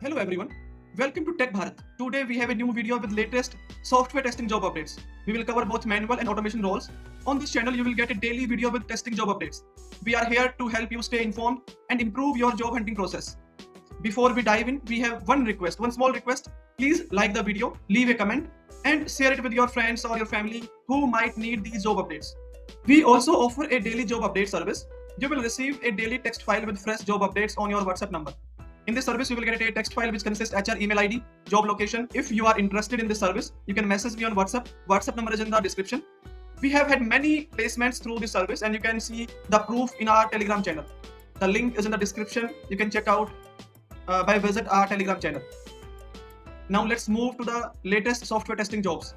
Hello everyone, welcome to Tech Bharat. Today we have a new video with latest software testing job updates. We will cover both manual and automation roles. On this channel you will get a daily video with testing job updates. We are here to help you stay informed and improve your job hunting process. Before we dive in, we have one small request. Please like the video, leave a comment and share it with your friends or your family who might need these job updates. We also offer a daily job update service. You will receive a daily text file with fresh job updates on your WhatsApp number. In this service, you will get a text file which consists HR email ID, job location. If you are interested in this service, you can message me on WhatsApp. WhatsApp number is in the description. We have had many placements through this service and you can see the proof in our Telegram channel. The link is in the description. You can check out by visit our Telegram channel. Now let's move to the latest software testing jobs.